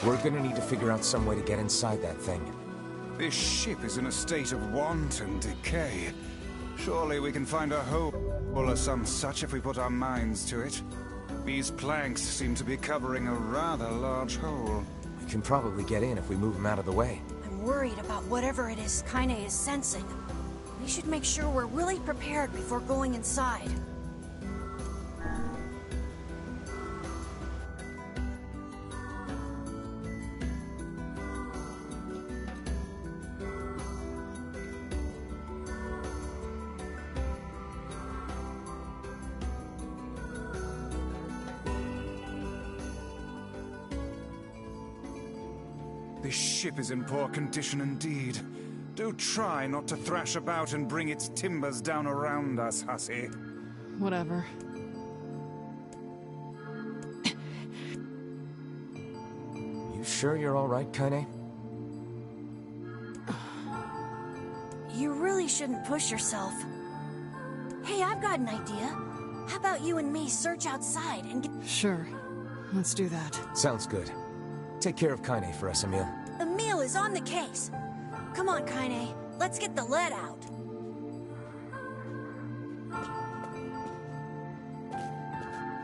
We're gonna need to figure out some way to get inside that thing. This ship is in a state of wanton decay. Surely we can find a hole or some such if we put our minds to it. These planks seem to be covering a rather large hole. We can probably get in if we move them out of the way. I'm worried about whatever it is Kaine is sensing. We should make sure we're really prepared before going inside. This ship is in poor condition indeed. Do try not to thrash about and bring its timbers down around us, hussy. Whatever. You sure you're all right, Kaine? You really shouldn't push yourself. Hey, I've got an idea. How about you and me search outside and get... Sure. Let's do that. Sounds good. Take care of Kaine for us, Emil. Emil is on the case. Come on, Kaine. Let's get the lead out.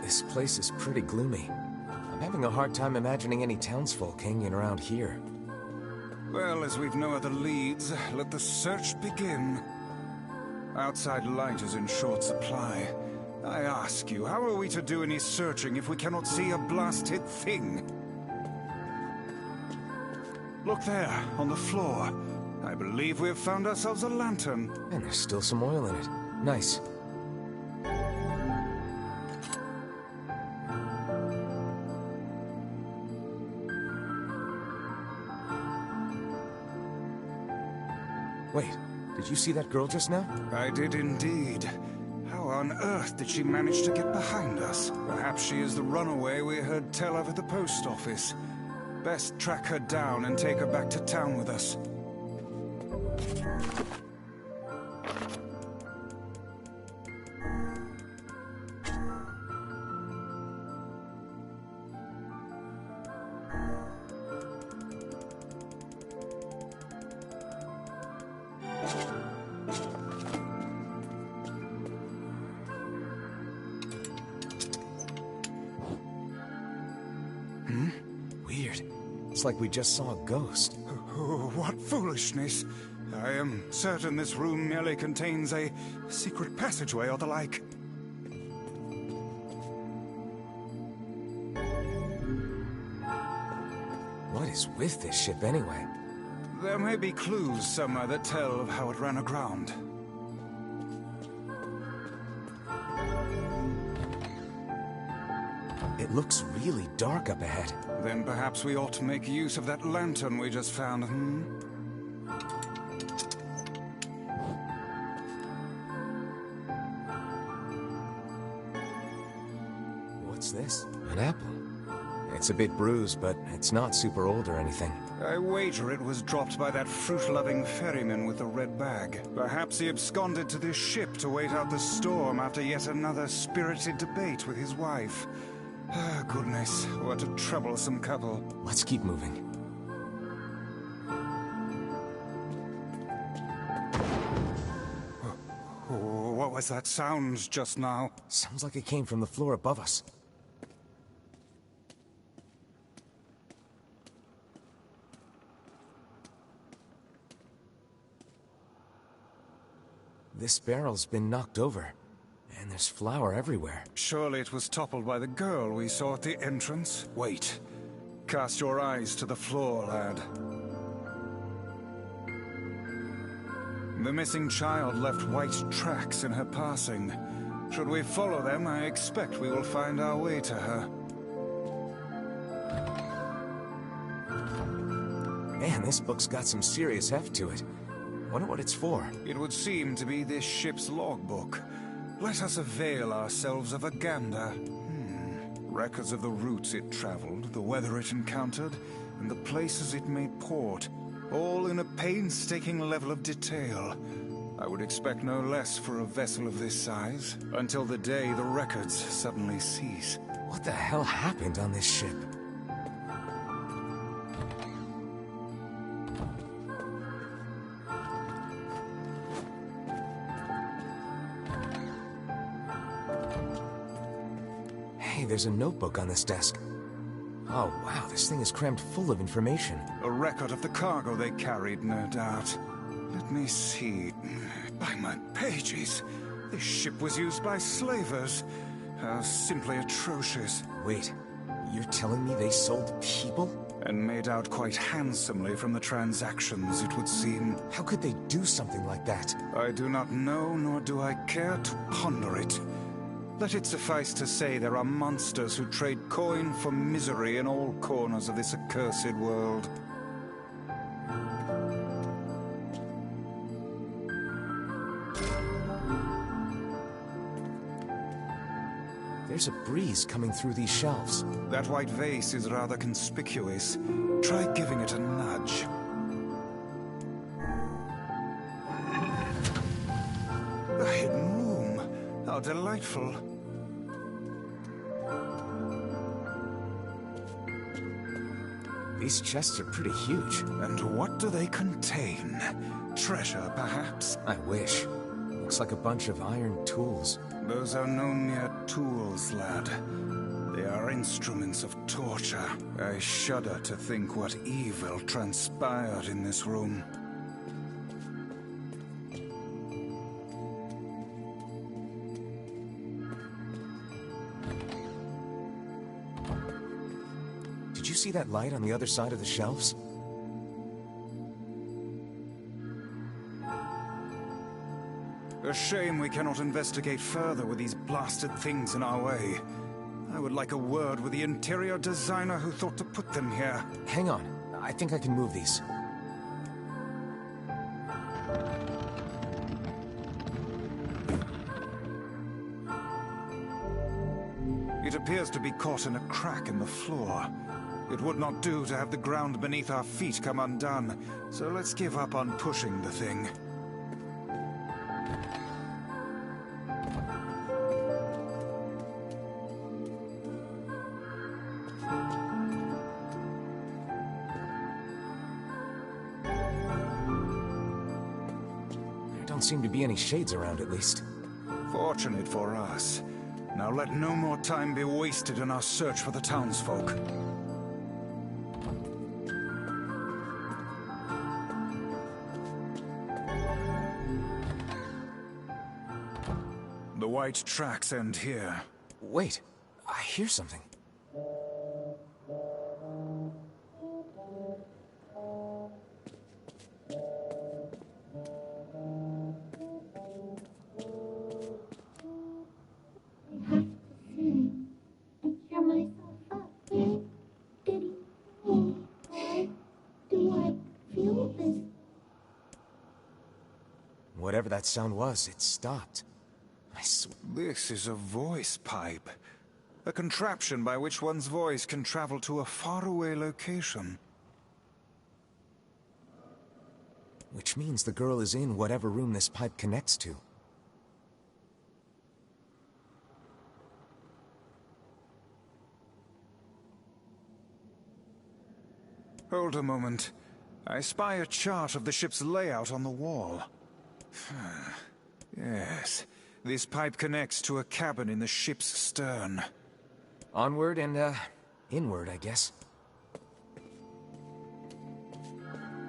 This place is pretty gloomy. I'm having a hard time imagining any townsfolk hanging around here. Well, as we've no other leads, let the search begin. Outside light is in short supply. I ask you, how are we to do any searching if we cannot see a blasted thing? Look there, on the floor. I believe we have found ourselves a lantern. And there's still some oil in it. Nice. Wait, did you see that girl just now? I did indeed. How on earth did she manage to get behind us? Perhaps she is the runaway we heard tell of at the post office. Best track her down and take her back to town with us. Weird. It's like we just saw a ghost. Oh, what foolishness. I am certain this room merely contains a secret passageway or the like. What is with this ship anyway? There may be clues somewhere that tell of how it ran aground. It looks really dark up ahead. Then perhaps we ought to make use of that lantern we just found, What's this? An apple. It's a bit bruised, but it's not super old or anything. I wager it was dropped by that fruit-loving ferryman with the red bag. Perhaps he absconded to this ship to wait out the storm after yet another spirited debate with his wife. Ah, goodness, what a troublesome couple. Let's keep moving. Oh, what was that sound just now? Sounds like it came from the floor above us. This barrel's been knocked over. And there's flour everywhere. Surely it was toppled by the girl we saw at the entrance. Wait. Cast your eyes to the floor, lad. The missing child left white tracks in her passing. Should we follow them, I expect we will find our way to her. Man, this book's got some serious heft to it. Wonder what it's for. It would seem to be this ship's logbook. Let us avail ourselves of a gander. Records of the routes it traveled, the weather it encountered, and the places it made port, all in a painstaking level of detail. I would expect no less for a vessel of this size, until the day the records suddenly cease. What the hell happened on this ship? Hey, there's a notebook on this desk. Oh, wow, this thing is crammed full of information. A record of the cargo they carried, no doubt. Let me see. By my pages, this ship was used by slavers. Simply atrocious. Wait, you're telling me they sold people? And made out quite handsomely from the transactions, it would seem. How could they do something like that? I do not know, nor do I care to ponder it. Let it suffice to say there are monsters who trade coin for misery in all corners of this accursed world. There's a breeze coming through these shelves. That white vase is rather conspicuous. Try giving it a nudge. A hidden room. How delightful. These chests are pretty huge. And what do they contain? Treasure, perhaps? I wish. Looks like a bunch of iron tools. Those are no mere tools, lad. They are instruments of torture. I shudder to think what evil transpired in this room. Did you see that light on the other side of the shelves? A shame we cannot investigate further with these blasted things in our way. I would like a word with the interior designer who thought to put them here. Hang on. I think I can move these. It appears to be caught in a crack in the floor. It would not do to have the ground beneath our feet come undone, so let's give up on pushing the thing. There don't seem to be any shades around, at least. Fortunate for us. Now let no more time be wasted in our search for the townsfolk. The white tracks end here. Wait, I hear something. Whatever that sound was, it stopped. This is a voice pipe. A contraption by which one's voice can travel to a faraway location. Which means the girl is in whatever room this pipe connects to. Hold a moment. I spy a chart of the ship's layout on the wall. Yes. This pipe connects to a cabin in the ship's stern. Onward and, inward, I guess.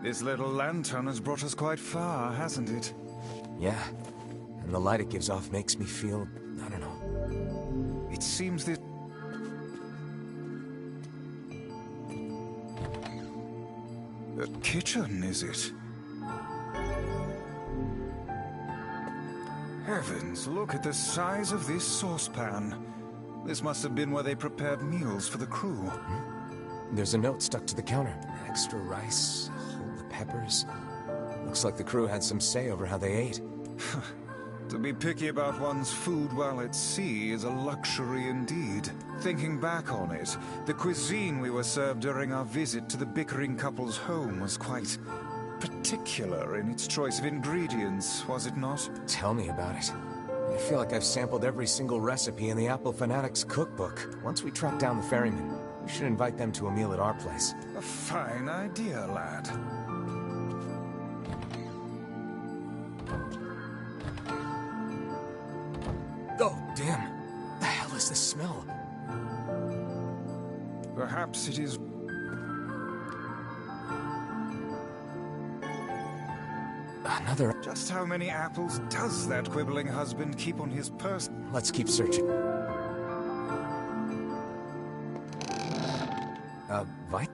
This little lantern has brought us quite far, hasn't it? Yeah. And the light it gives off makes me feel, I don't know. It seems that... A kitchen, is it? Heavens, look at the size of this saucepan. This must have been where they prepared meals for the crew. There's a note stuck to the counter. Extra rice, hold the peppers. Looks like the crew had some say over how they ate. To be picky about one's food while at sea is a luxury indeed. Thinking back on it, the cuisine we were served during our visit to the bickering couple's home was quite particular in its choice of ingredients, was it not? Tell me about it. I feel like I've sampled every single recipe in the Apple Fanatics cookbook. Once we track down the ferryman, we should invite them to a meal at our place. A fine idea, lad. Oh, damn. The hell is this smell? Perhaps it is... Another... Just how many apples does that quibbling husband keep on his purse? Let's keep searching. What?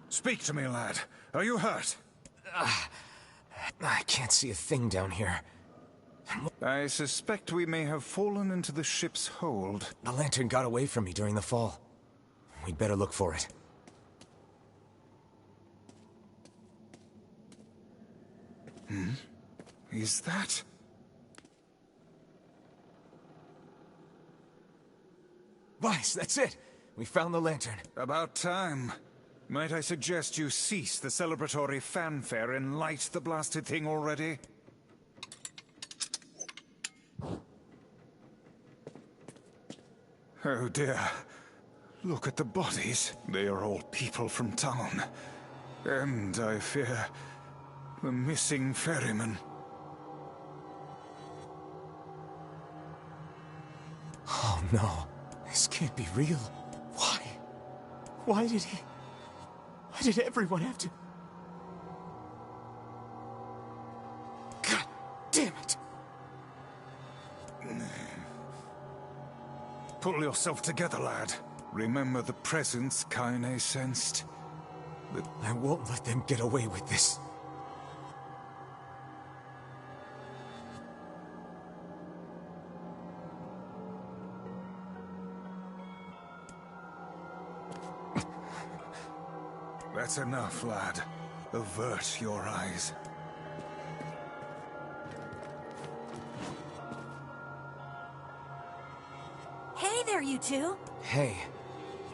Speak to me, lad. Are you hurt? I can't see a thing down here. I suspect we may have fallen into the ship's hold. The lantern got away from me during the fall. We'd better look for it. Is that... Vice, that's it! We found the lantern. About time. Might I suggest you cease the celebratory fanfare and light the blasted thing already? Oh dear. Look at the bodies. They are all people from town. And, I fear, the missing ferryman. Oh no. This can't be real. Why? Why did everyone have to... God damn it! Pull yourself together, lad. Remember the presence Kaine sensed. I won't let them get away with this. That's enough, lad. Avert your eyes. Hey there, you two. Hey,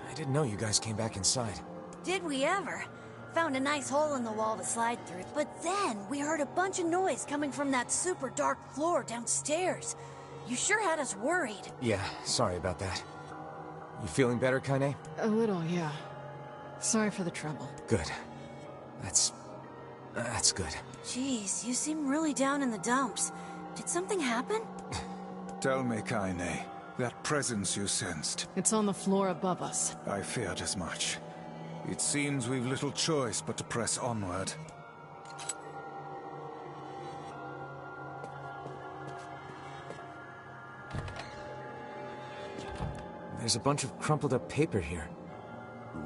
I didn't know you guys came back inside. Did we ever? Found a nice hole in the wall to slide through. But then we heard a bunch of noise coming from that super dark floor downstairs. You sure had us worried. Yeah, sorry about that. You feeling better, Kaine? A little, yeah. Sorry for the trouble. Good. That's good. Jeez, you seem really down in the dumps. Did something happen? Tell me, Kaine, that presence you sensed. It's on the floor above us. I feared as much. It seems we've little choice but to press onward. There's a bunch of crumpled up paper here.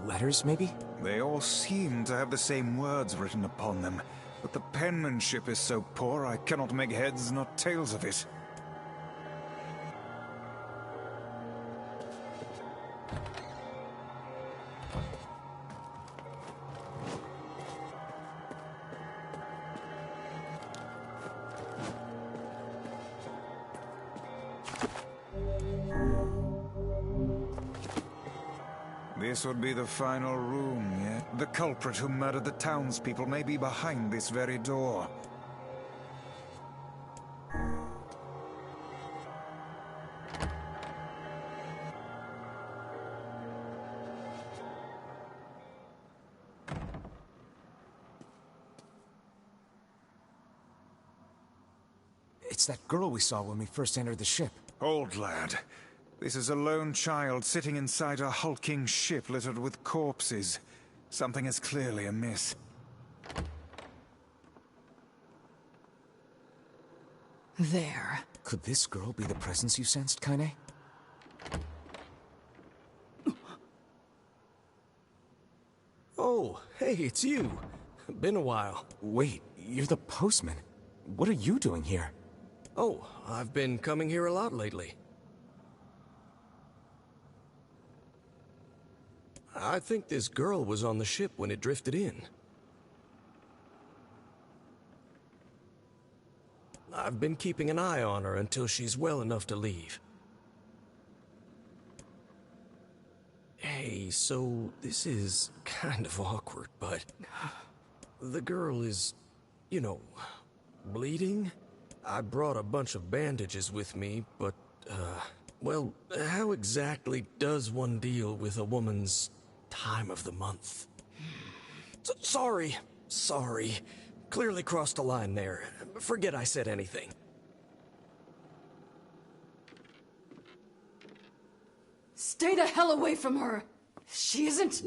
Letters, maybe? They all seem to have the same words written upon them, but the penmanship is so poor I cannot make heads nor tails of it. This would be the final room, yeah? The culprit who murdered the townspeople may be behind this very door. It's that girl we saw when we first entered the ship. Hold, lad. This is a lone child sitting inside a hulking ship littered with corpses. Something is clearly amiss. There. Could this girl be the presence you sensed, Kaine? Oh, hey, it's you. Been a while. Wait, you're the postman. What are you doing here? Oh, I've been coming here a lot lately. I think this girl was on the ship when it drifted in. I've been keeping an eye on her until she's well enough to leave. Hey, so this is kind of awkward, but the girl is, you know, bleeding. I brought a bunch of bandages with me, but, well, how exactly does one deal with a woman's time of the month? Sorry. Clearly crossed a line there. Forget I said anything. Stay the hell away from her! She isn't...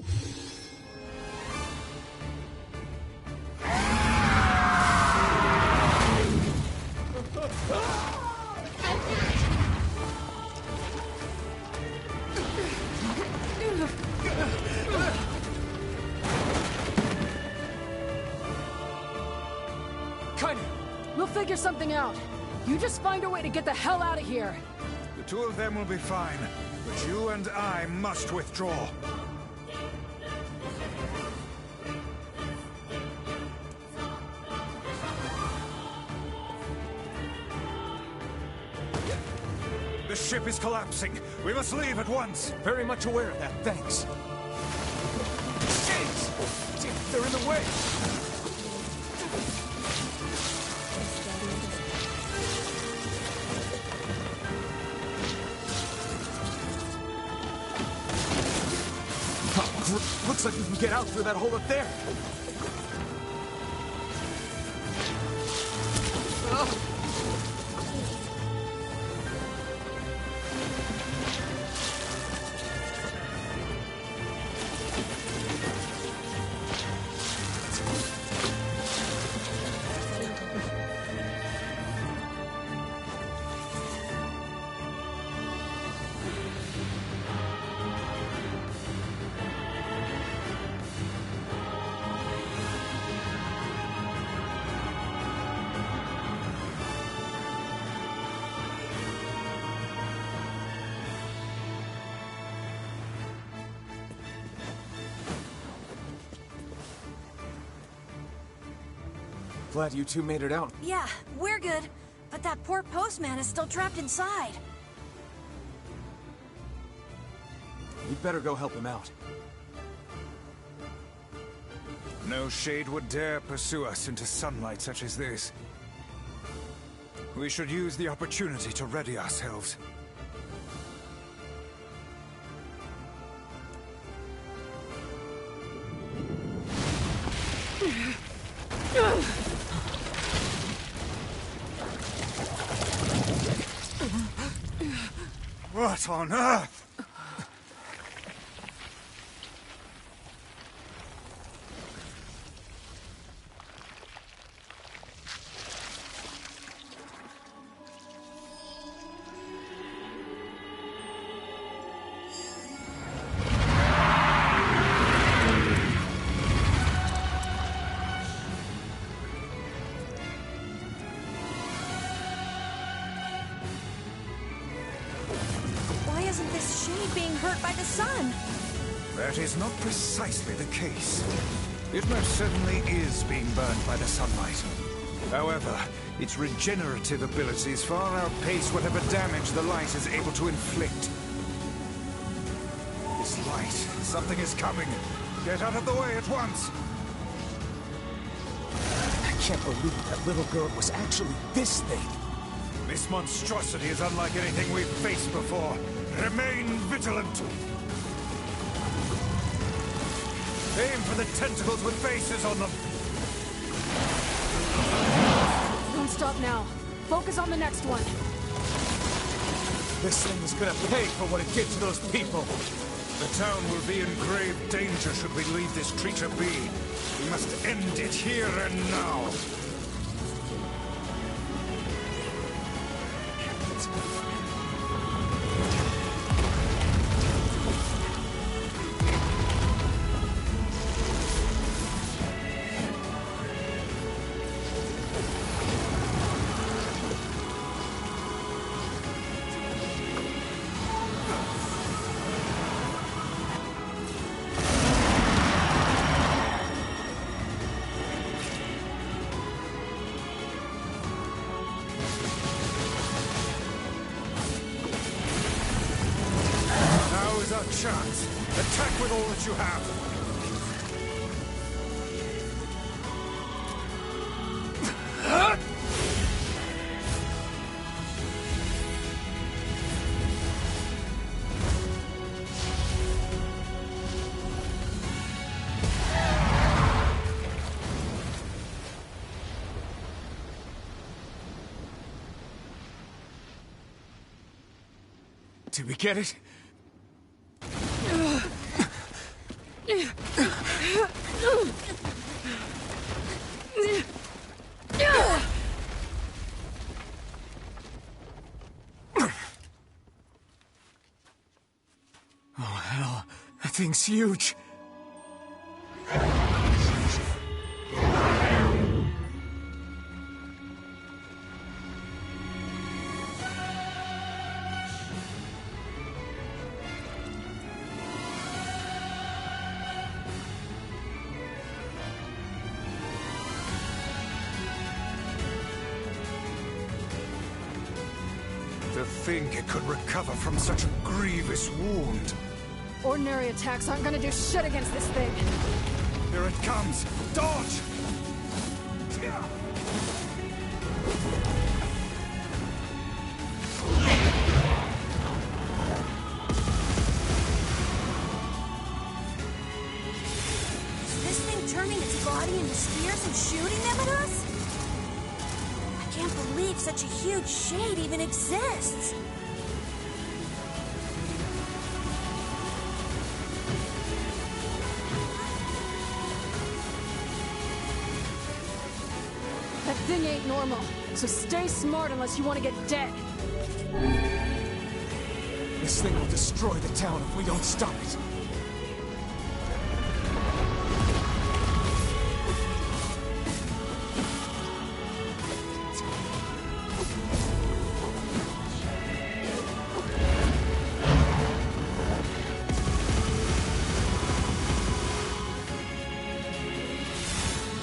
We'll figure something out. You just find a way to get the hell out of here. The two of them will be fine, but you and I must withdraw. The ship is collapsing. We must leave at once. Very much aware of that, thanks. Jeez! They're in the way! Looks like we can get out through that hole up there. Glad you two made it out. Yeah, we're good. But that poor postman is still trapped inside. You'd better go help him out. No shade would dare pursue us into sunlight such as this. We should use the opportunity to ready ourselves. What on earth? Isn't this shade being hurt by the sun? That is not precisely the case. It most certainly is being burned by the sunlight. However, its regenerative abilities far outpace whatever damage the light is able to inflict. This light, something is coming. Get out of the way at once! I can't believe that little girl was actually this thing. This monstrosity is unlike anything we've faced before. Remain vigilant! Aim for the tentacles with faces on them! Don't stop now. Focus on the next one. This thing is gonna pay for what it did to those people. The town will be in grave danger should we leave this creature be. We must end it here and now. Chance. Attack with all that you have. Did we get it? Oh, hell. That thing's huge. To think it could recover from such a grievous wound. Ordinary attacks aren't gonna do shit against this thing. Here it comes! Dodge! Is this thing turning its body into spears and shooting them at us? I can't believe such a huge shade even exists. That thing ain't normal, so stay smart unless you want to get dead. This thing will destroy the town if we don't stop it.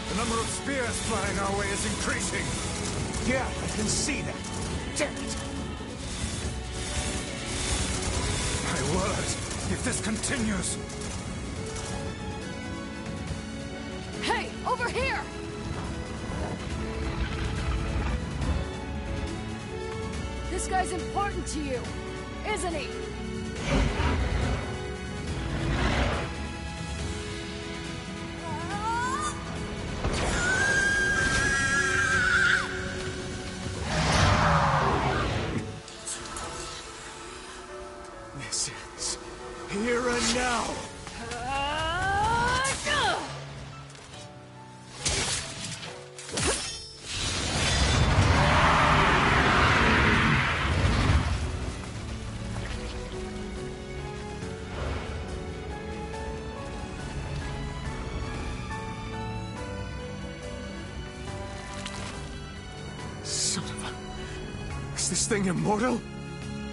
The number of spears flying our way is increasing. Yeah, I can see that. Damn it! My word, if this continues... Hey, over here! This guy's important to you, isn't he? This ends here and now. Son of a... Is this thing immortal?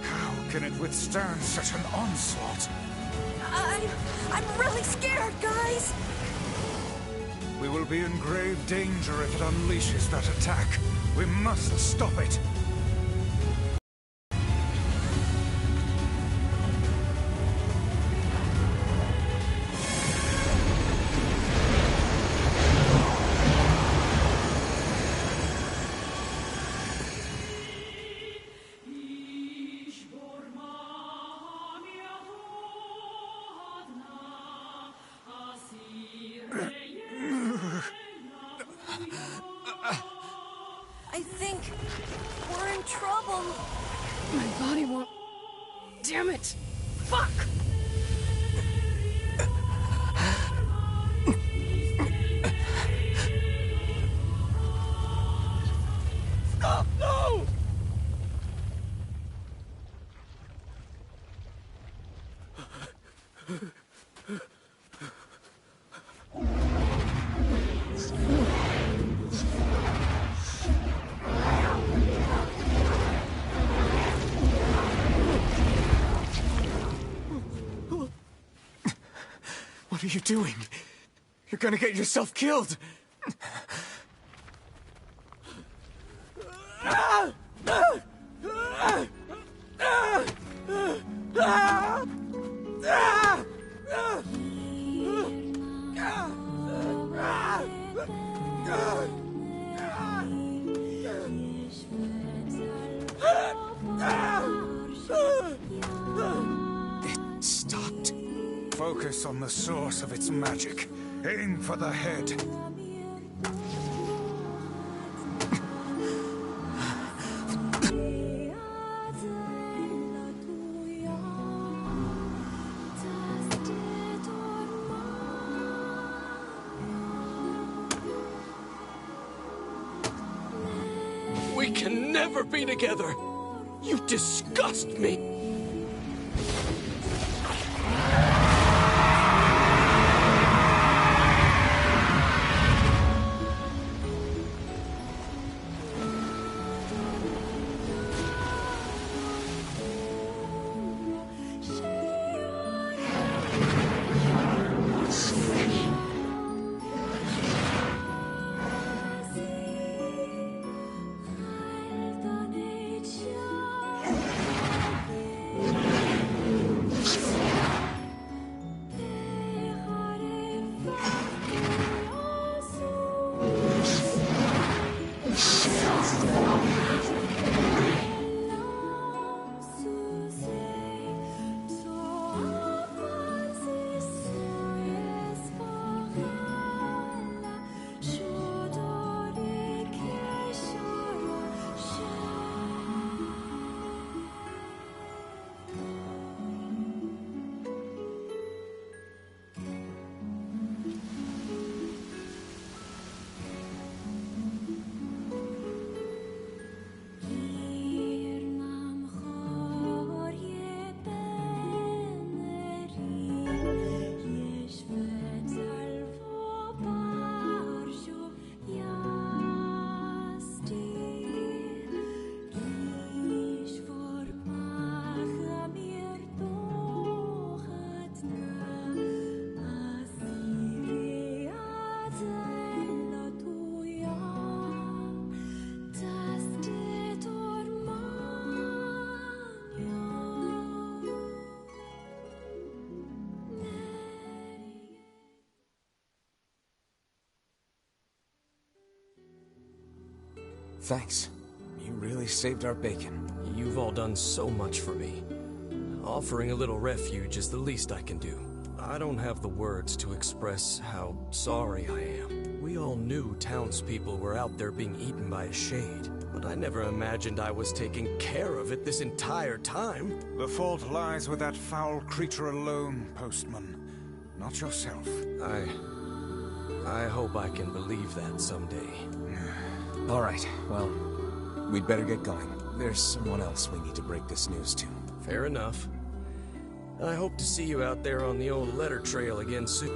How can it withstand such an onslaught? I'm really scared, guys. We will be in grave danger if it unleashes that attack. We must stop it. I think we're in trouble. My body won't... Damn it! Fuck! Oh, no! What are you doing? You're gonna get yourself killed! It stopped. Focus on the source of its magic. Aim for the head. can never be together. You disgust me. Thanks. You really saved our bacon. You've all done so much for me. Offering a little refuge is the least I can do. I don't have the words to express how sorry I am. We all knew townspeople were out there being eaten by a shade, but I never imagined I was taking care of it this entire time. The fault lies with that foul creature alone, Postman. Not yourself. I hope I can believe that someday. All right, well, we'd better get going. There's someone else we need to break this news to. Fair enough. I hope to see you out there on the old letter trail again soon.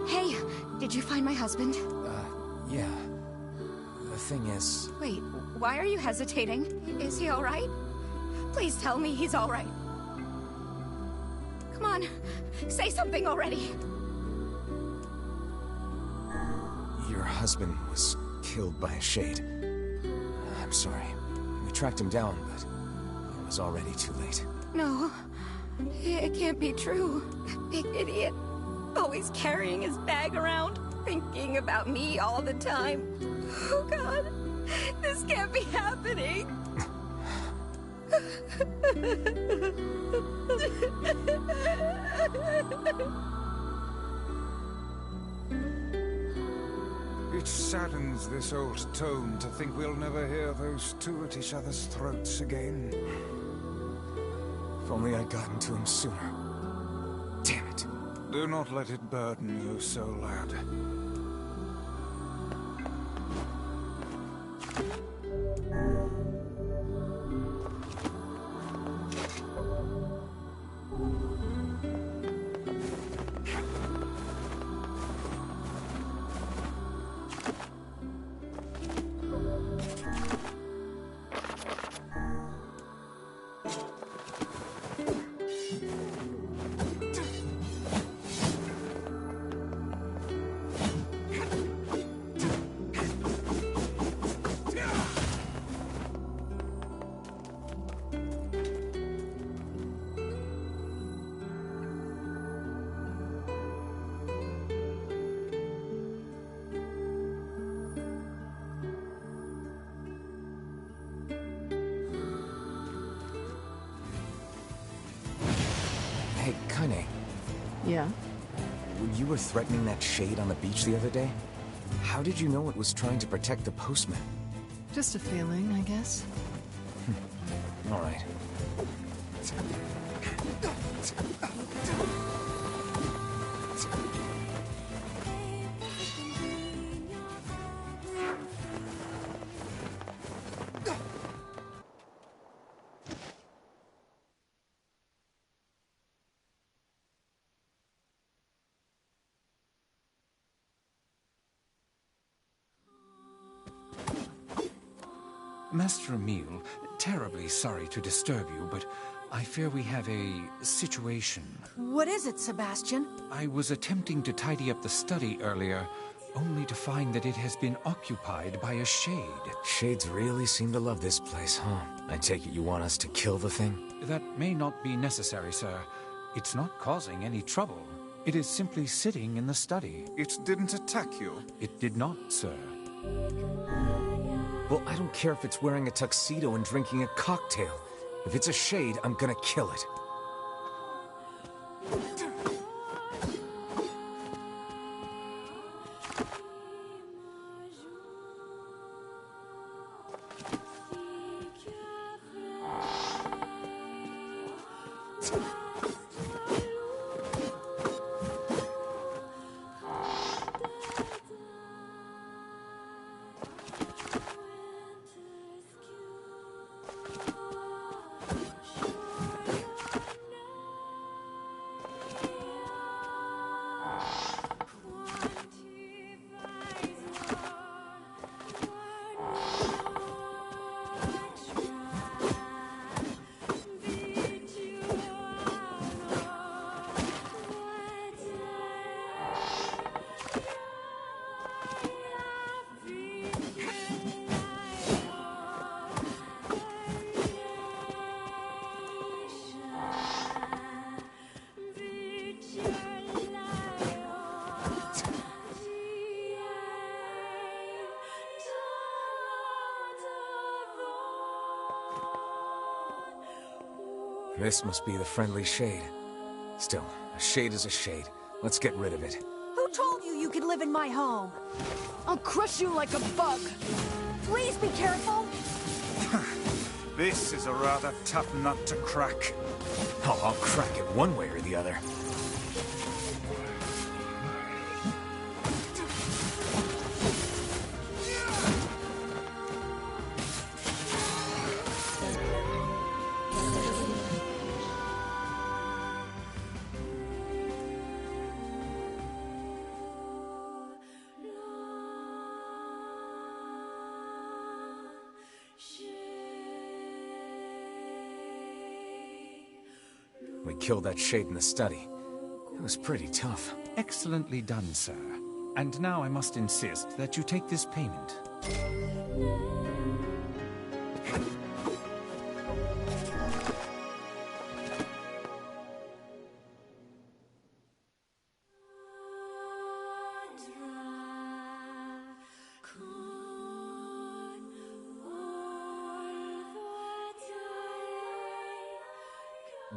Hey, did you find my husband? Yeah. The thing is... Wait, why are you hesitating? Is he alright? Please tell me he's alright. Come on, say something already. Your husband was killed by a shade. I'm sorry. We tracked him down, but it was already too late. No, it can't be true. That big idiot. Always carrying his bag around, thinking about me all the time. Oh God, this can't be happening. It saddens this old tone to think we'll never hear those two at each other's throats again. If only I'd gotten to him sooner. Damn it. Do not let it burden you so, lad. Hey, Kane. Yeah? You were threatening that shade on the beach the other day? How did you know it was trying to protect the postman? Just a feeling, I guess. All right. Master Emile, terribly sorry to disturb you, but I fear we have a situation. What is it, Sebastian? I was attempting to tidy up the study earlier, only to find that it has been occupied by a shade. Shades really seem to love this place, huh? I take it you want us to kill the thing? That may not be necessary, sir. It's not causing any trouble. It is simply sitting in the study. It didn't attack you? It did not, sir. Well, I don't care if it's wearing a tuxedo and drinking a cocktail. If it's a shade, I'm gonna kill it. This must be the friendly shade. Still, a shade is a shade. Let's get rid of it. Who told you you could live in my home? I'll crush you like a bug. Please be careful. This is a rather tough nut to crack. Oh, I'll crack it one way or the other. We killed that shade in the study. It was pretty tough. Excellently done, sir. And now I must insist that you take this payment.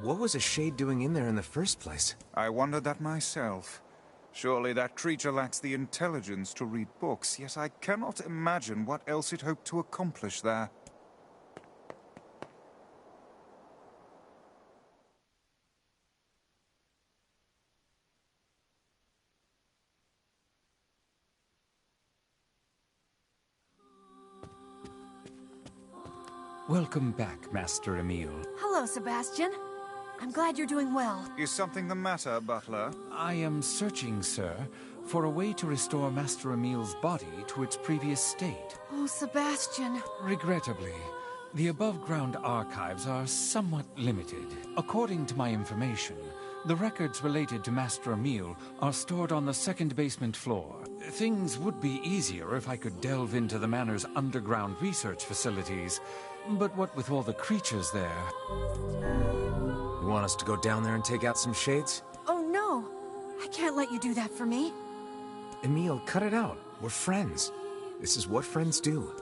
What was a shade doing in there in the first place? I wondered that myself. Surely that creature lacks the intelligence to read books, yet I cannot imagine what else it hoped to accomplish there. Welcome back, Master Emile. Hello, Sebastian. I'm glad you're doing well. Is something the matter, Butler? I am searching, sir, for a way to restore Master Emile's body to its previous state. Oh, Sebastian. Regrettably, the above-ground archives are somewhat limited. According to my information, the records related to Master Emile are stored on the second basement floor. Things would be easier if I could delve into the manor's underground research facilities, but what with all the creatures there... You want us to go down there and take out some shades? Oh, no. I can't let you do that for me. Emile, cut it out. We're friends. This is what friends do.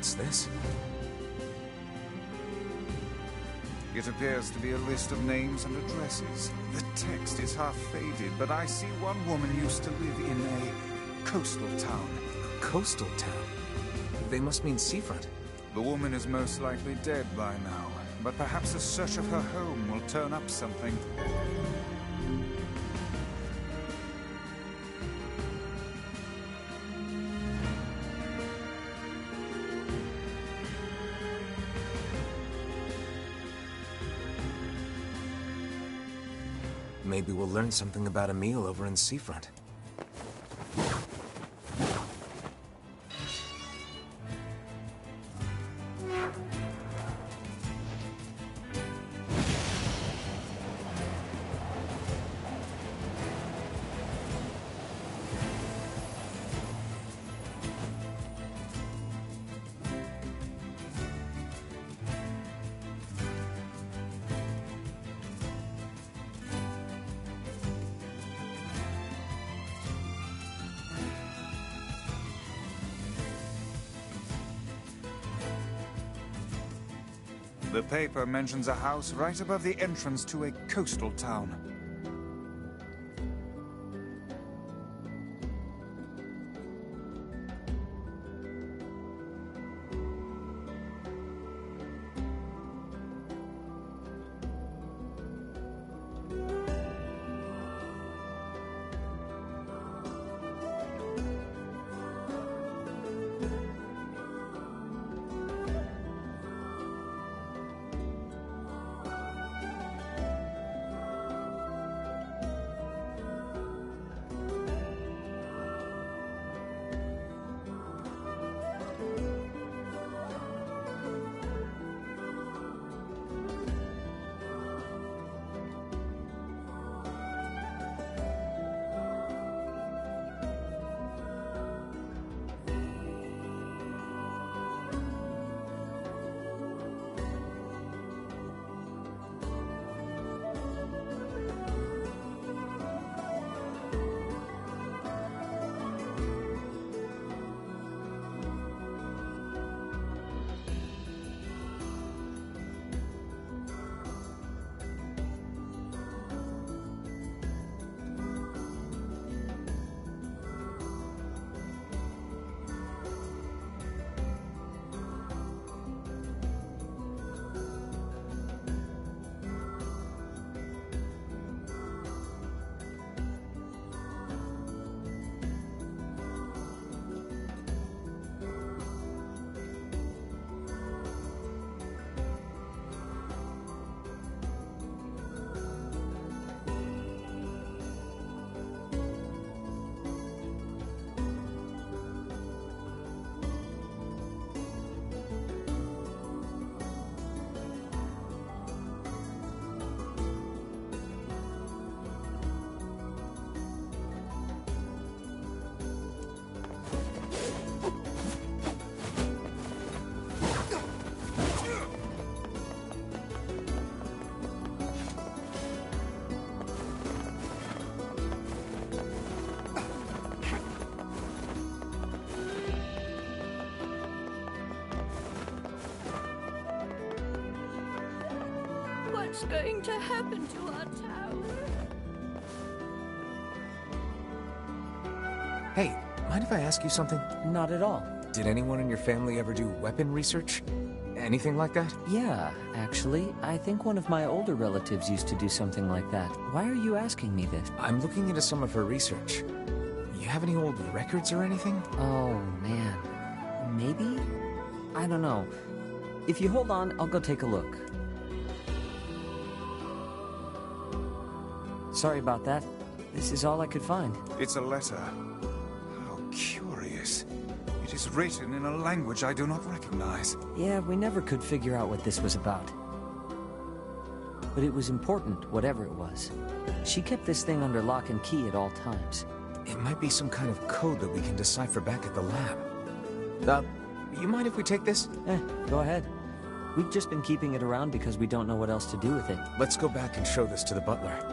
What's this? It appears to be a list of names and addresses. The text is half faded, but I see one woman used to live in a coastal town. A coastal town? They must mean seafront. The woman is most likely dead by now, but perhaps a search of her home will turn up something. Maybe we'll learn something about a meal over in seafront. The paper mentions a house right above the entrance to a coastal town. What's going to happen to our town? Hey, mind if I ask you something? Not at all. Did anyone in your family ever do weapon research? Anything like that? Yeah, actually, I think one of my older relatives used to do something like that. Why are you asking me this? I'm looking into some of her research. You have any old records or anything? Oh, man. Maybe? I don't know. If you hold on, I'll go take a look. Sorry about that. This is all I could find. It's a letter. How curious. It is written in a language I do not recognize. Yeah, we never could figure out what this was about. But it was important, whatever it was. She kept this thing under lock and key at all times. It might be some kind of code that we can decipher back at the lab. You mind if we take this? Go ahead. We've just been keeping it around because we don't know what else to do with it. Let's go back and show this to the butler.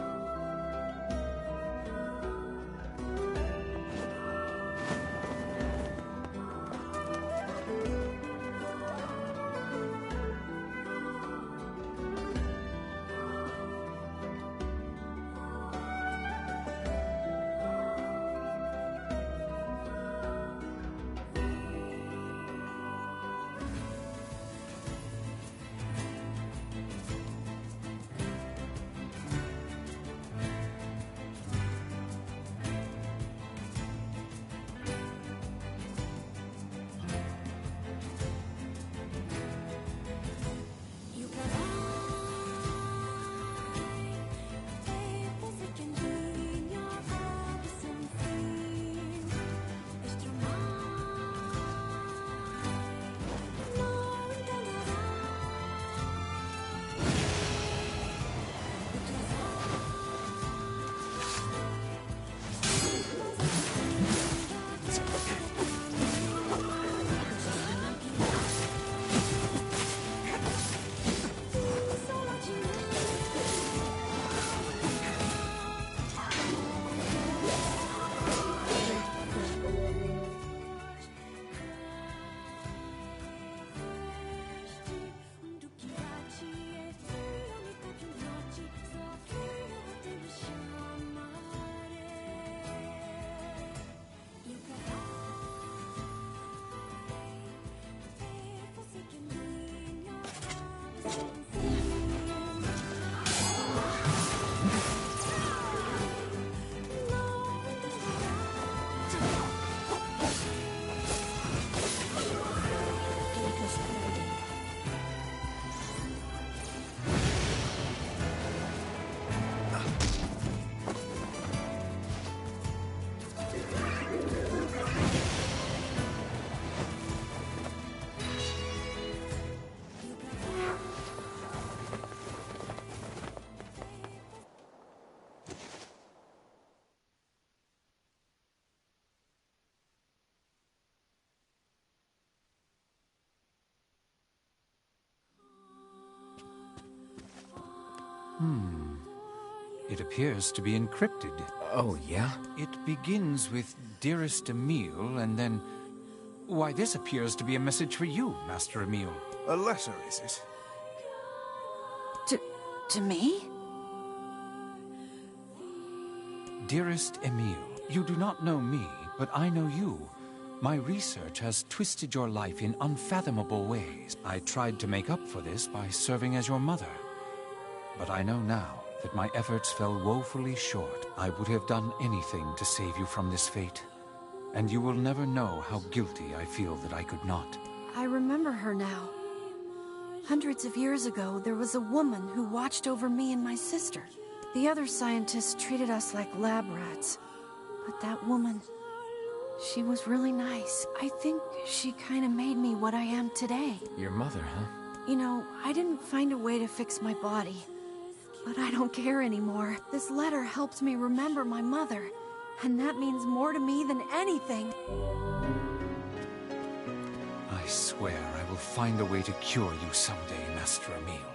It appears to be encrypted. Oh, yeah? It begins with Dearest Emile, and then... Why, this appears to be a message for you, Master Emile. A letter, is it? To me? Dearest Emile, you do not know me, but I know you. My research has twisted your life in unfathomable ways. I tried to make up for this by serving as your mother. But I know now that my efforts fell woefully short. I would have done anything to save you from this fate. And you will never know how guilty I feel that I could not. I remember her now. Hundreds of years ago, there was a woman who watched over me and my sister. The other scientists treated us like lab rats. But that woman, she was really nice. I think she kind of made me what I am today. Your mother, huh? You know, I didn't find a way to fix my body. But I don't care anymore. This letter helps me remember my mother. And that means more to me than anything. I swear I will find a way to cure you someday, Master Emile.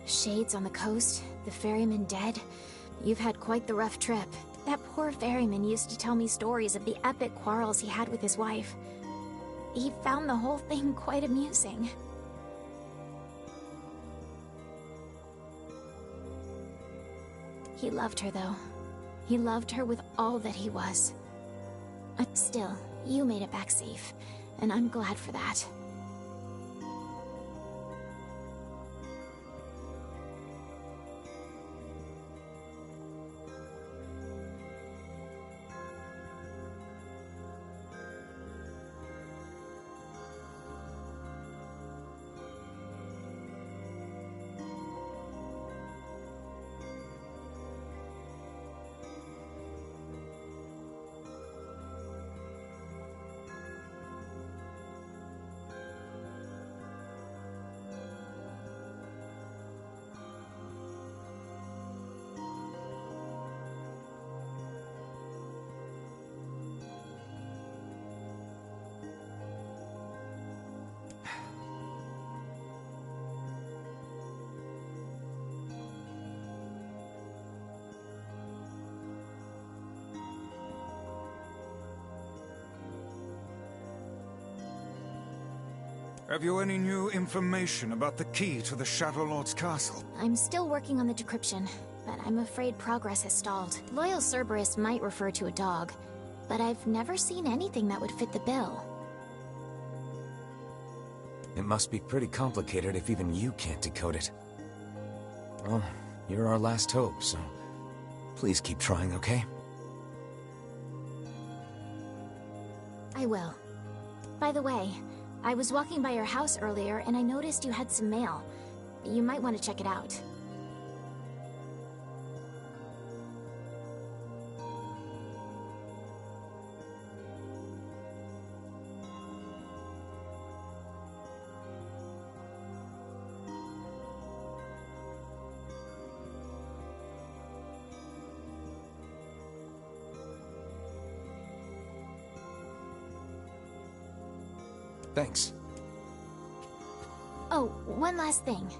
Shades on the coast, the ferryman dead. You've had quite the rough trip. That poor ferryman used to tell me stories of the epic quarrels he had with his wife. He found the whole thing quite amusing. He loved her, though. He loved her with all that he was. Still, you made it back safe, and I'm glad for that. Have you any new information about the key to the Shadow Lord's castle? I'm still working on the decryption, but I'm afraid progress has stalled. Loyal Cerberus might refer to a dog, but I've never seen anything that would fit the bill. It must be pretty complicated if even you can't decode it. Well, you're our last hope, so please keep trying, okay? I will. By the way, I was walking by your house earlier and I noticed you had some mail. You might want to check it out. Thanks. Oh, one last thing.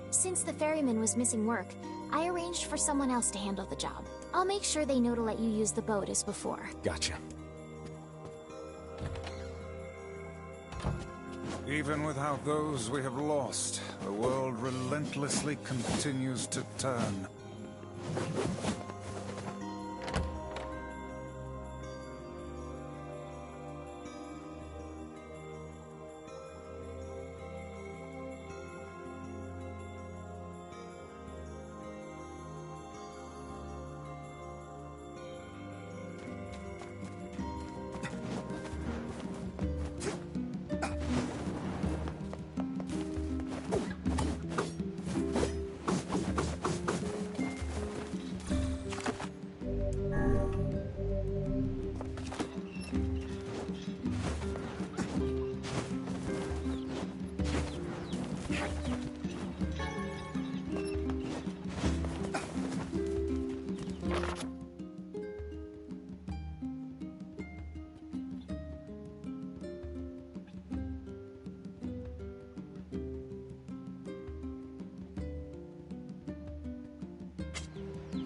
Since the ferryman was missing work, I arranged for someone else to handle the job. I'll make sure they know to let you use the boat as before. Gotcha. Even without those we have lost, the world relentlessly continues to turn.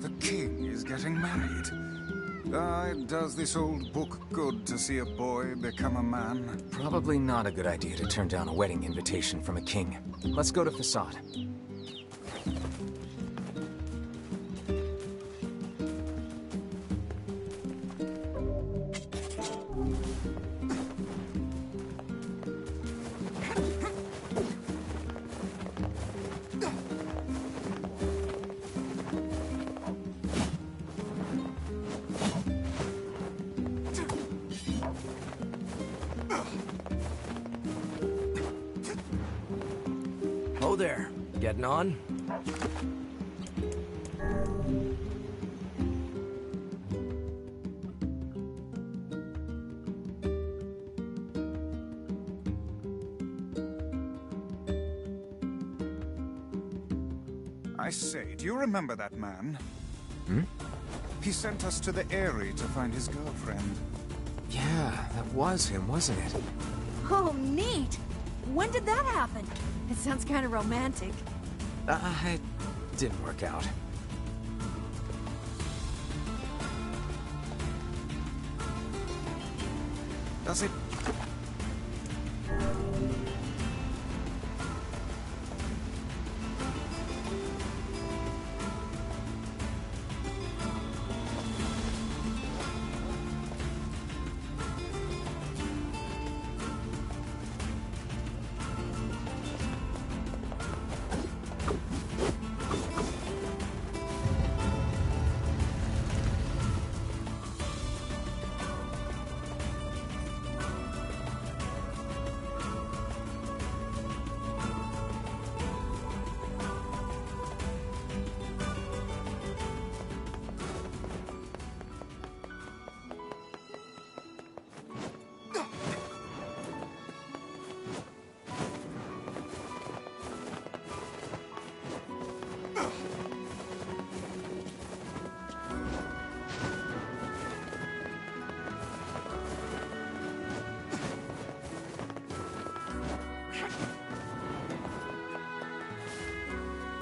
The king is getting married. Does this old book good to see a boy become a man? Probably not a good idea to turn down a wedding invitation from a king. Let's go to Facade. Oh there. Getting on? I say, do you remember that man? Hmm? He sent us to the Eyrie to find his girlfriend. Yeah, that was him, wasn't it? Oh, neat! When did that happen? It sounds kind of romantic. It didn't work out. Does it?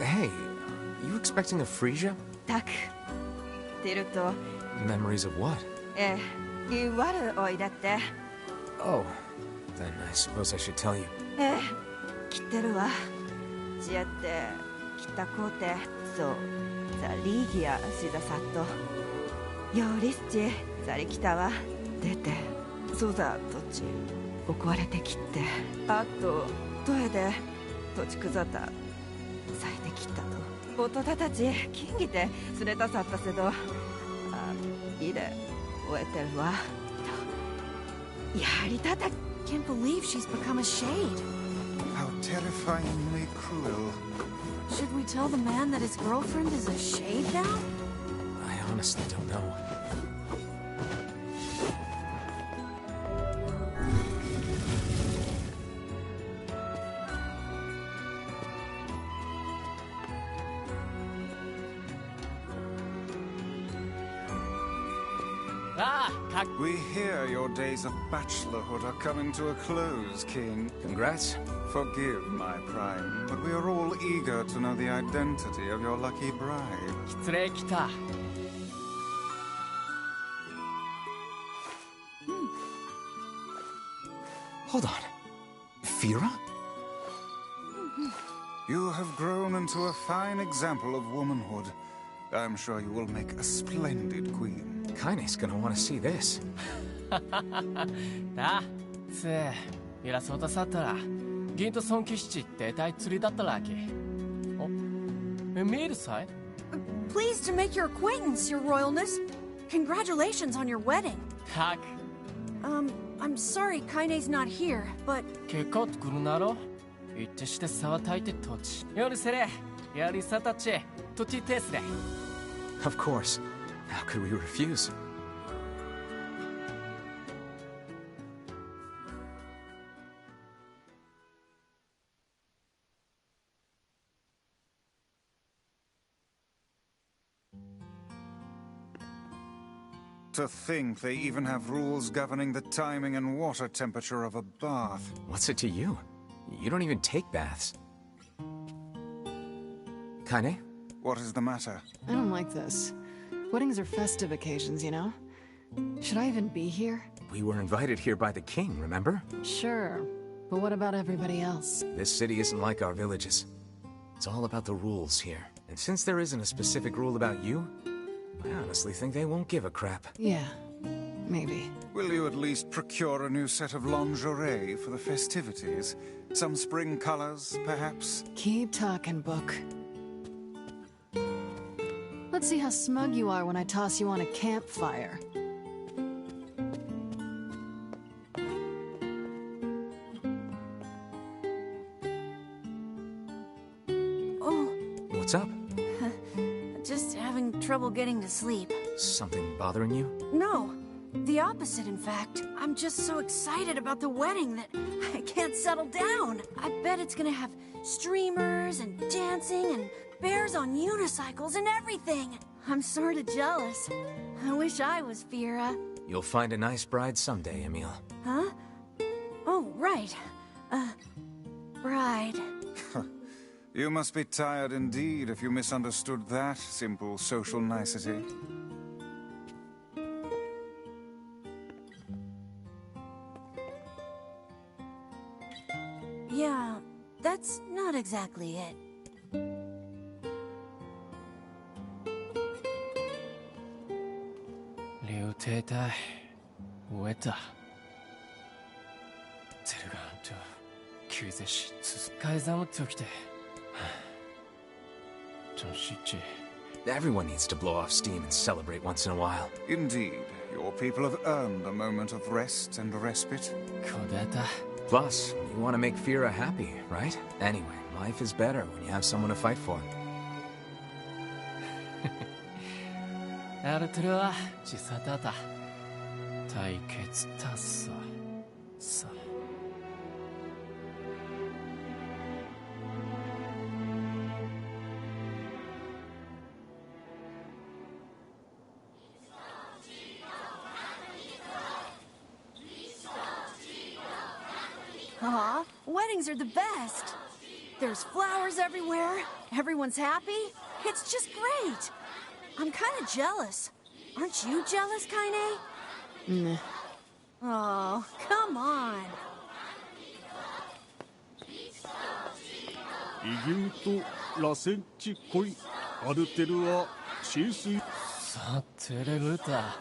Hey, you expecting a Frisia? たく出ると Memories of what? 悪おいだって Oh, then I suppose I should tell you. ええ、来てるわ。じゃって来たこてそうザリーギアシザサット。よりすちザリ来たわ。出てそうざとち怒われてきってあとどえでとちくざたさえてきたと。おとたたち金ぎてすれたさったせどあいいで終えてるわ。やりたた Can't believe she's become a shade. How terrifyingly cruel. Should we tell the man that his girlfriend is a shade now? I honestly don't know. We hear your days of bachelorhood are coming to a close, King. Congrats. Forgive my prime, but we are all eager to know the identity of your lucky bride. 失礼来た。Hold on. Fira? You have grown into a fine example of womanhood. I'm sure you will make a splendid queen. Kaine's gonna want to see this. なあ、つえ、いらそうとさったら、銀と尊騎士って大釣りだったらけ。お、見えるさい Pleased to make your acquaintance, Your Royalness. Congratulations on your wedding. たく。I'm sorry Kaine's not here, but... 結構来るなろ一致して沢たいて土地。よりせれ、やりさたち、土地テスレ。Of course. How could we refuse? To think they even have rules governing the timing and water temperature of a bath. What's it to you? You don't even take baths. Kaine? What is the matter? I don't like this. Weddings are festive occasions, you know? Should I even be here? We were invited here by the king, remember? Sure. But what about everybody else? This city isn't like our villages. It's all about the rules here. And since there isn't a specific rule about you, I honestly think they won't give a crap. Yeah, maybe. Will you at least procure a new set of lingerie for the festivities? Some spring colors, perhaps? Keep talking, Book. Let's see how smug you are when I toss you on a campfire. Oh. What's up? Just having trouble getting to sleep. Something bothering you? No. The opposite, in fact. I'm just so excited about the wedding that I can't settle down. I bet it's gonna have streamers and dancing and bears on unicycles and everything. I'm sorta jealous. I wish I was Fira. You'll find a nice bride someday, Emil. Huh? Oh, right. Bride. You must be tired indeed if you misunderstood that simple social nicety. Yeah, that's not exactly it. Liu Tetai, Weta. Terugan to Kuzesh, Kaizam Tukte. Everyone needs to blow off steam and celebrate once in a while. Indeed, your people have earned a moment of rest and respite. Kodeta. Plus, you want to make Fira happy, right? Anyway, life is better when you have someone to fight for. Artura, Chisatata. Taikets Tassa. Sa. Aw, weddings are the best. There's flowers everywhere. Everyone's happy. It's just great. I'm kind of jealous. Aren't you jealous, Kaine? Nah. Oh, come on. 異牛と螺旋地恋アルテルは浸水さてれぶた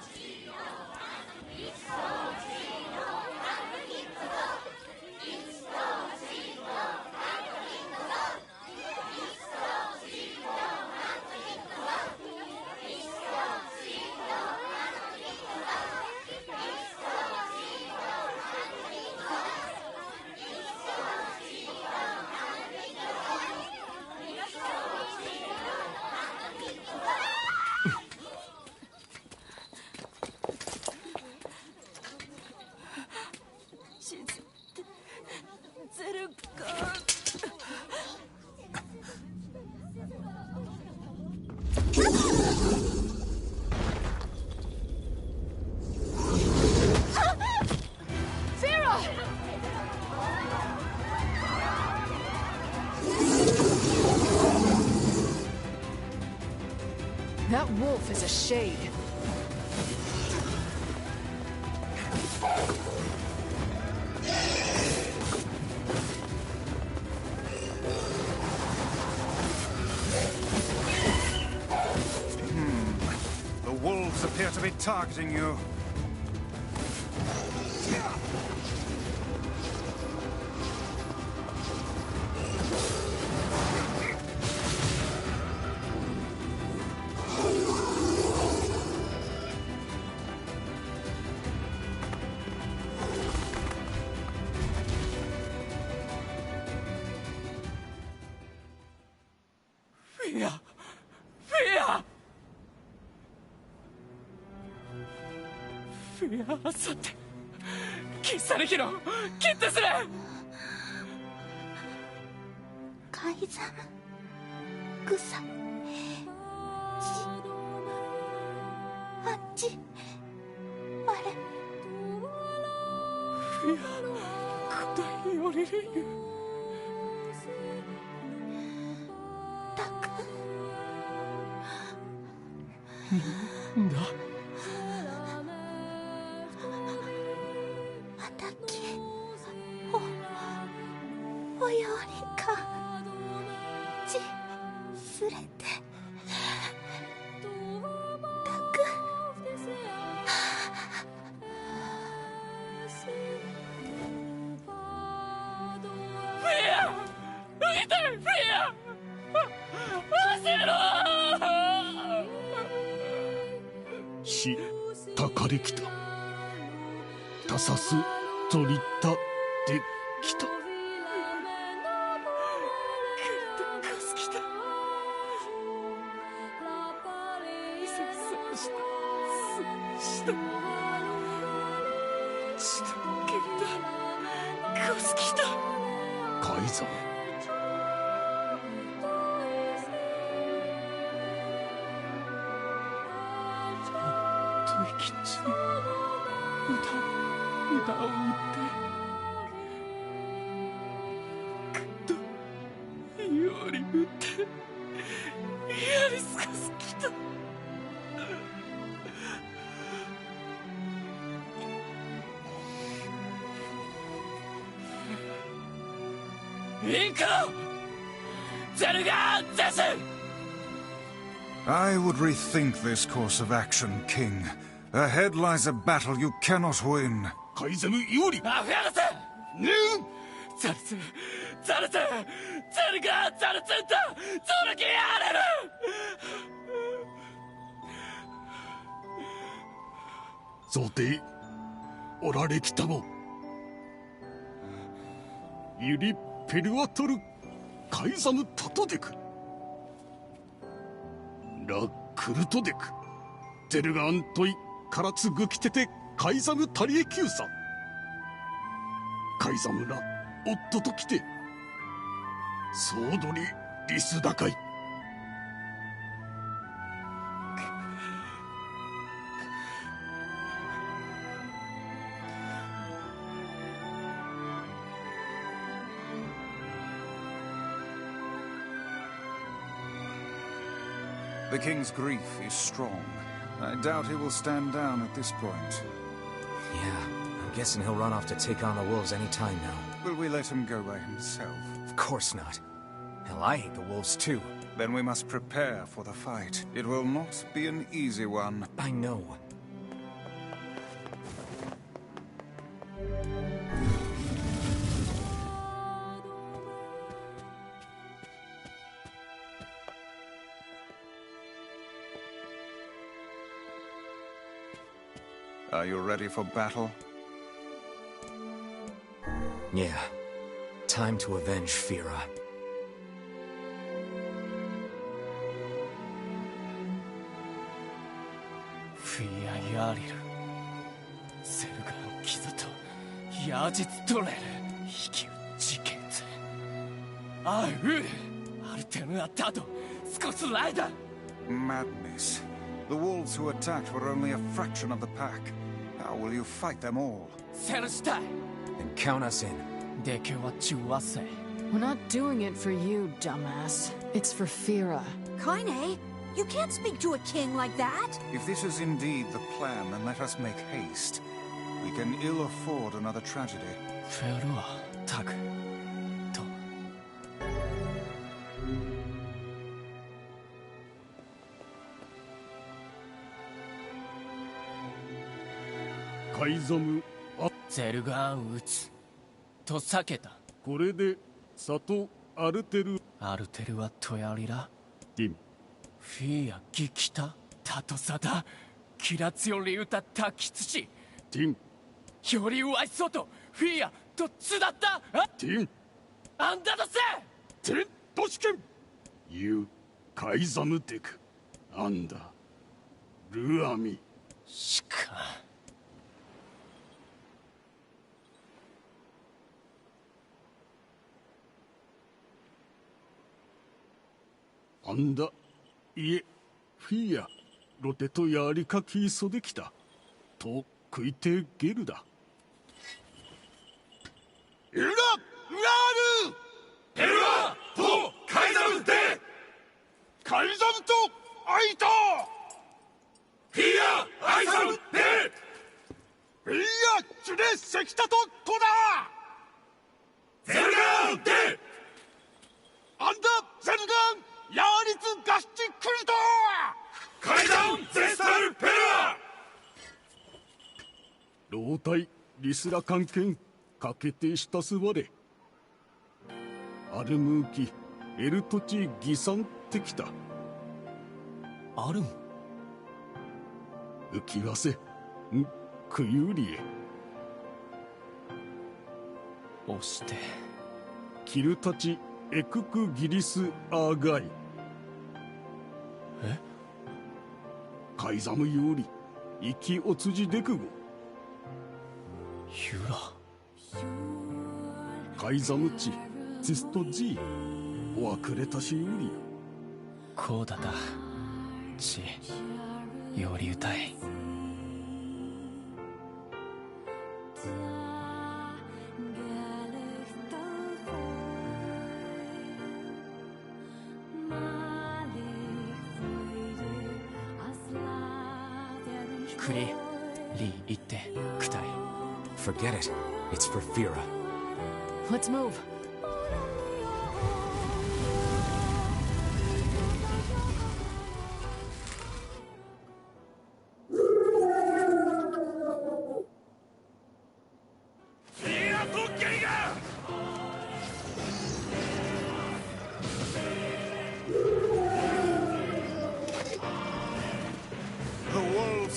That wolf is a shade. The wolves appear to be targeting you. Fear さてキサネヒのキッテスレ海山草あっちあれフィア答えよりるゆタクなんだおよりかちすれてたくフィア浮いてフィアしたかりきたたさすとりたできた海山生きち歌を歌ってくっとより打ってやりすかすきたインクゼルガーゼス I would rethink this course of action, King. Ahead lies a battle you cannot win. 海ザム有利アフヤルセねザルツザルツゼルガーザルツンタゾルキアレルゾテおられきたもユリペルワトルカイザムタトデクラクルトデクゼルガアントイカラツグキテテカイザムタリエキューサカイザムラ夫と来てソードリリスダカイThe king's grief is strong. I doubt he will stand down at this point. Yeah, I'm guessing he'll run off to take on the wolves any time now. Will we let him go by himself? Of course not. Hell, I hate the wolves too. Then we must prepare for the fight. It will not be an easy one. I know. Are you ready for battle? Yeah. Time to avenge Fira. Fia Yaril. Selgan Kizato. Yajitsu Torel. Hikiu Jiketsu. Artenu Atado. Skosu Raida. Madness. The wolves who attacked were only a fraction of the pack. How will you fight them all? Selustai. Then count us in. We're not doing it for you, dumbass. It's for Fira. Kaine, you can't speak to a king like that. If this is indeed the plan, then let us make haste. We can ill afford another tragedy. Ferua, tak. To. Kaizamu, ゼルガーン撃つと避けた。これで里アルテルアルテルはトヤリラ。ティン。フィアギキタタトサダキラツヨリウタタキツシ。ティン。よりワイソとフィアとツだったあティン。あんだだせ。テントシケン。ユーカイザムテク。アンダルアミ。しか。あんだ、いえ、フィア、ロテとやりかきそできた。と、食いてゲルだ。エラ、ラールエルラと、カイザムテカイザムと、アイタフィア、アイザムテフィア、チュレ、セキタと、コダゼルガンテアンダ、ゼルガンヤーリツガスチクルト階段ゼスタルペラ老体リスラ関係かけて親すわれアルムーキエルトチギサンってきたアルム浮きわせんクユリエ押してキルタチエククギリスアーガイえカイザムより生きおつじでくごユラカイザムチツストジーおわくれたしよりこうだたちより歌いクリリー行ってクタイ Forget it. It's for Fira. Let's move.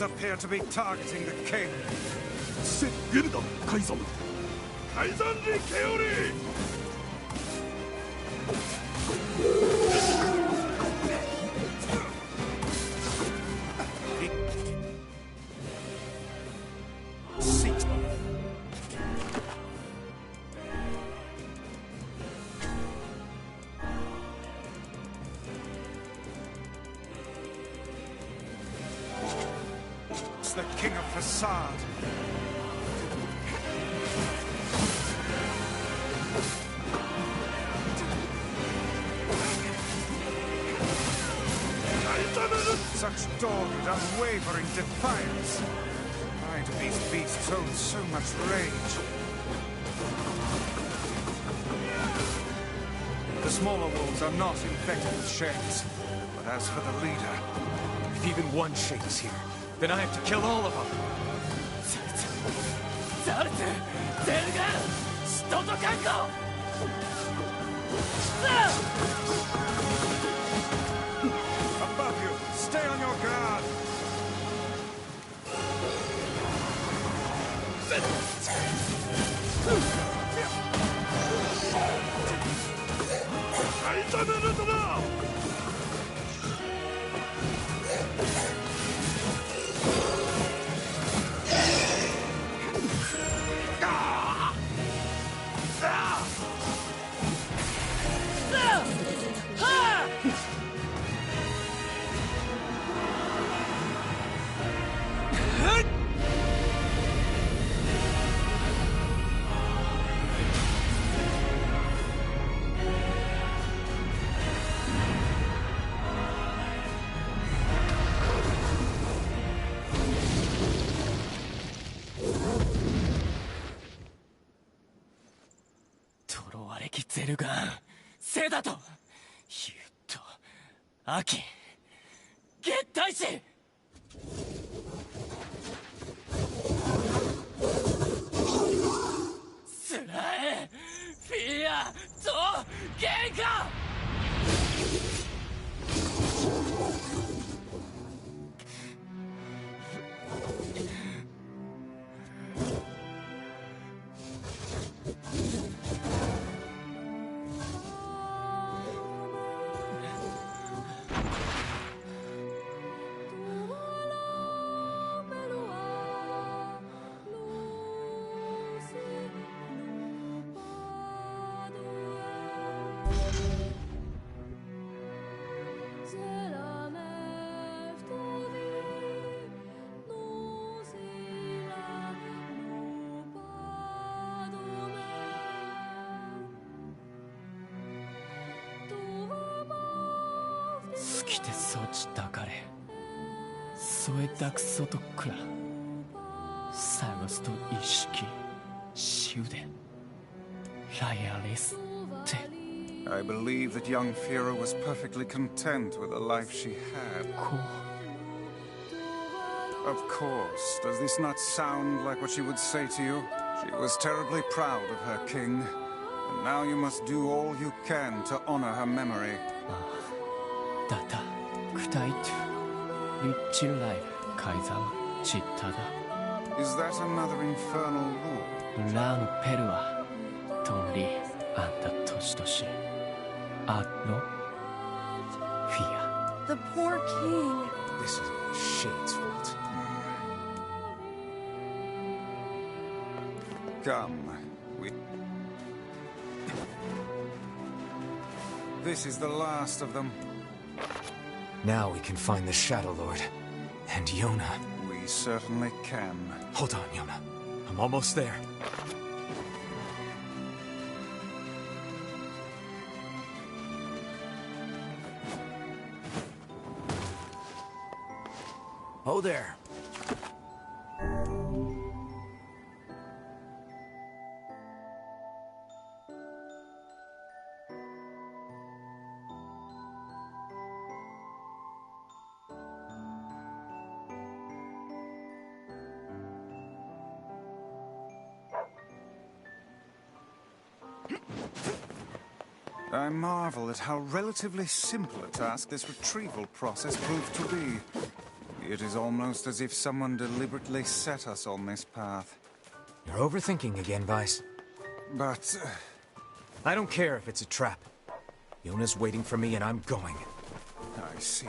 Appear to be targeting the king. セ・ゲルダカイザムカイザンリ・ケオリThe king of facade. Such dogged, unwavering defiance. Why do these beasts hold so much rage? The The smaller wolves are not infected with shades. But as for the leader... If even one shade is here, then I have to kill all of them. Above you! Stay on your guard!ゼルガン、セダと、ユッと、アキ、ゲッタイシ。スラエ、フィアとゲンカ。好きてそちたかれそえだくそとくら探すと意識しゅでライアリスって I believe that young Fira was perfectly content with the life she had. Of course. Does this not sound like what she would say to you? She was terribly proud of her king, and now you must do all you can to honor her memory. Data, Kutaitu, Richil Life, Kaizam, Chittada. Is that another infernal rule? Ran Perua, Tonri, Anta Toshitoshi, Adno, Fia. The poor king. This is all Shade's fault. Come, This is the last of them. Now we can find the Shadow Lord. And Yona. We certainly can. Hold on, Yona. I'm almost there. Oh there. I marvel at how relatively simple a task this retrieval process proved to be. It is almost as if someone deliberately set us on this path. You're overthinking again, Vice. But... I don't care if it's a trap. Yona's waiting for me and I'm going. I see.